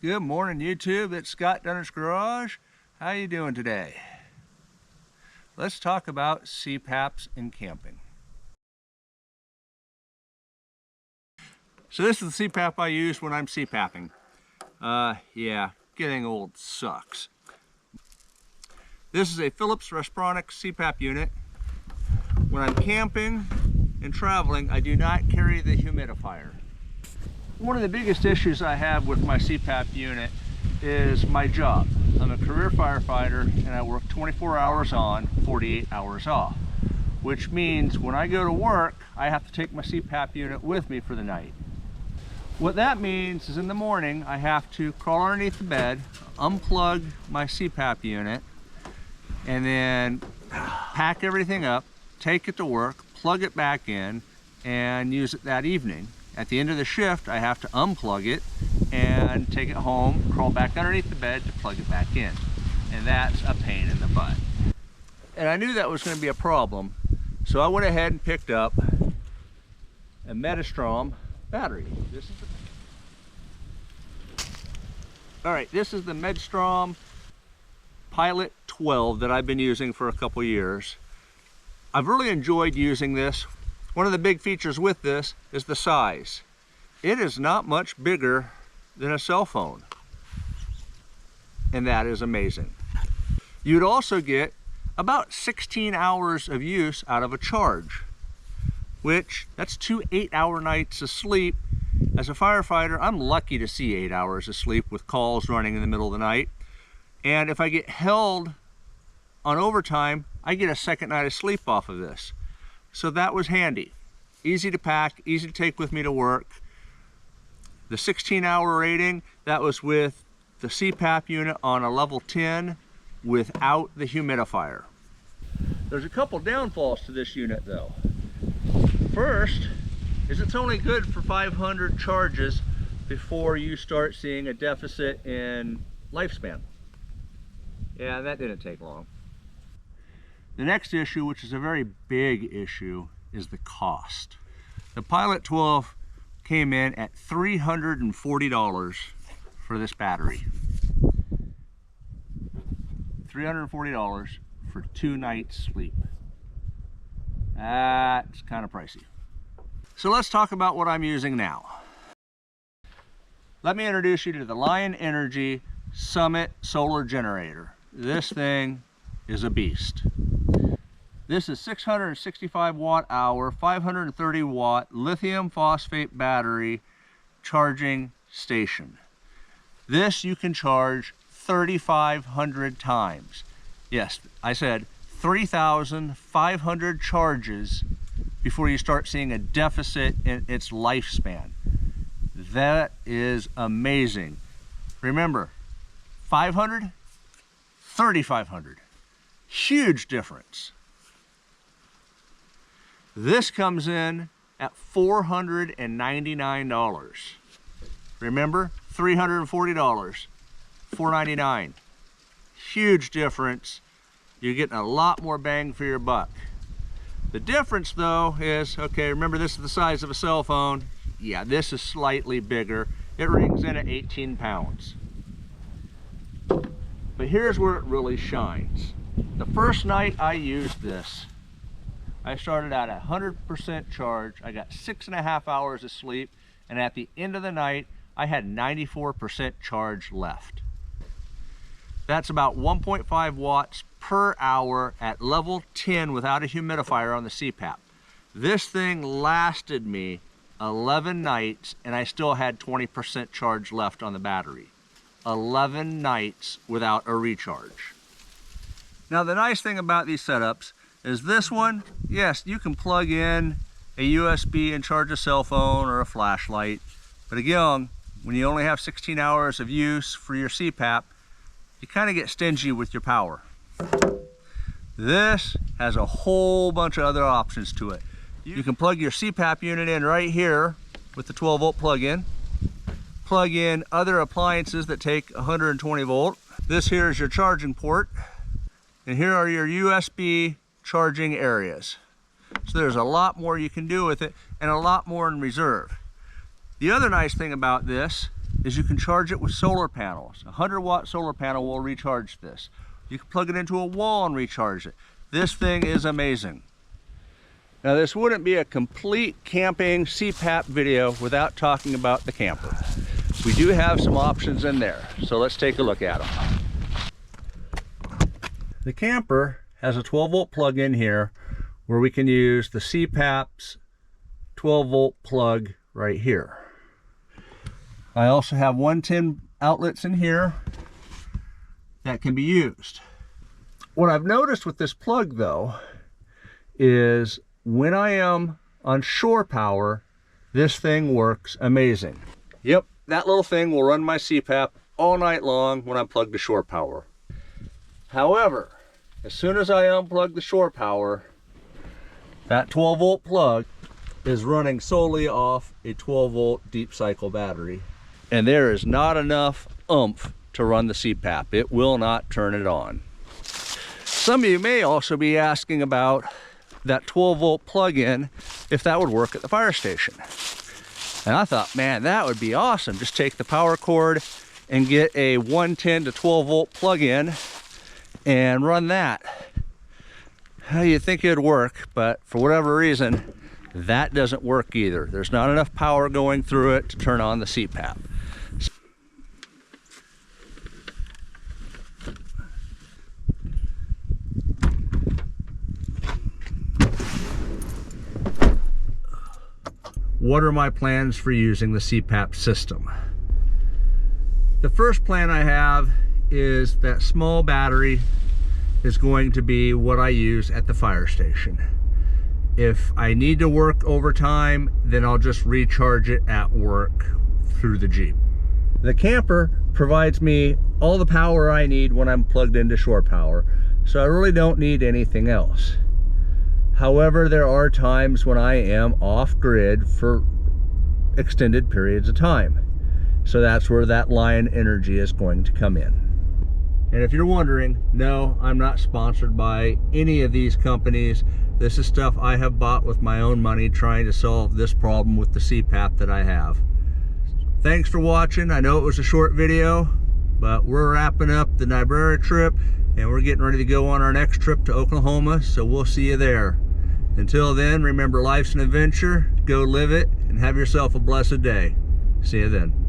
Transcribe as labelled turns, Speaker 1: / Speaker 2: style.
Speaker 1: Good morning, YouTube. It's Scott Dunnage Garage. How you doing today? Let's talk about CPAPs in camping. So this is the CPAP I use when I'm CPAPing. Yeah, getting old sucks. This is a Philips Respironics CPAP unit. When I'm camping and traveling, I do not carry the humidifier. One of the biggest issues I have with my CPAP unit is my job. I'm a career firefighter and I work 24 hours on, 48 hours off, which means when I go to work, I have to take my CPAP unit with me for the night. What that means is in the morning, I have to crawl underneath the bed, unplug my CPAP unit, and then pack everything up, take it to work, plug it back in, and use it that evening. At the end of the shift, I have to unplug it and take it home, crawl back underneath the bed to plug it back in. And that's a pain in the butt. And I knew that was going to be a problem, so I went ahead and picked up a Medistrom battery. This is the Medistrom Pilot 12 that I've been using for a couple years. I've really enjoyed using this. One of the big features with this is the size. It is not much bigger than a cell phone, and that is amazing. You'd also get about 16 hours of use out of a charge, which that's 2 8-hour nights of sleep. As a firefighter, I'm lucky to see 8 hours of sleep with calls running in the middle of the night. And if I get held on overtime, I get a second night of sleep off of this. So that was handy. Easy to pack, easy to take with me to work. The 16-hour rating, that was with the CPAP unit on a level 10 without the humidifier. There's a couple downfalls to this unit though. First is it's only good for 500 charges before you start seeing a deficit in lifespan. Yeah, that didn't take long. The next issue, which is a very big issue, is the cost. The Pilot 12 came in at $340 for this battery. $340 for 2 nights sleep. That's kind of pricey. So let's talk about what I'm using now. Let me introduce you to the Lion Energy Summit Solar Generator. This thing is a beast. This is 665 watt-hour, 530 watt lithium phosphate battery charging station. This you can charge 3,500 times. Yes, I said 3,500 charges before you start seeing a deficit in its lifespan. That is amazing. Remember, 500, 3,500. Huge difference. This comes in at $499. Remember, $340, $499. Huge difference. You're getting a lot more bang for your buck. The difference though is, okay, remember this is the size of a cell phone. Yeah, this is slightly bigger. It rings in at 18 pounds. But here's where it really shines. The first night I used this, I started at 100% charge. I got 6.5 hours of sleep, and at the end of the night, I had 94% charge left. That's about 1.5 watts per hour at level 10 without a humidifier on the CPAP. This thing lasted me 11 nights, and I still had 20% charge left on the battery. 11 nights without a recharge. Now, the nice thing about these setups is this one, yes, you can plug in a USB and charge a cell phone or a flashlight. But again, when you only have 16 hours of use for your CPAP, you kind of get stingy with your power. This has a whole bunch of other options to it. You can plug your CPAP unit in right here with the 12-volt plug-in. Plug in other appliances that take 120 volt. This here is your charging port. And here are your USB charging areas. So there's a lot more you can do with it and a lot more in reserve. The other nice thing about this is you can charge it with solar panels. A 100-watt solar panel will recharge this. You can plug it into a wall and recharge it. This thing is amazing. Now this wouldn't be a complete camping CPAP video without talking about the camper. We do have some options in there, so let's take a look at them. The camper has a 12-volt plug in here where we can use the CPAP's 12-volt plug right here. I also have 110 outlets in here that can be used. What I've noticed with this plug though is when I am on shore power, this thing works amazing. Yep, that little thing will run my CPAP all night long when I'm plugged to shore power. However, as soon as I unplug the shore power, that 12-volt plug is running solely off a 12-volt deep cycle battery. And there is not enough oomph to run the CPAP. It will not turn it on. Some of you may also be asking about that 12-volt plug-in, if that would work at the fire station. And I thought, man, that would be awesome. Just take the power cord and get a 110 to 12-volt plug-in and run that. You'd think it would work, but for whatever reason, that doesn't work either. There's not enough power going through it to turn on the CPAP. What are my plans for using the CPAP system? The first plan I have is that small battery is going to be what I use at the fire station. If I need to work overtime, then I'll just recharge it at work through the Jeep. The camper provides me all the power I need when I'm plugged into shore power, so I really don't need anything else. However, there are times when I am off-grid for extended periods of time. So that's where that Lion Energy is going to come in. And if you're wondering, no, I'm not sponsored by any of these companies. This is stuff I have bought with my own money trying to solve this problem with the CPAP that I have. Thanks for watching. I know it was a short video, but we're wrapping up the Niobrara trip and we're getting ready to go on our next trip to Oklahoma, so we'll see you there. Until then, remember, life's an adventure. Go live it and have yourself a blessed day. See you then.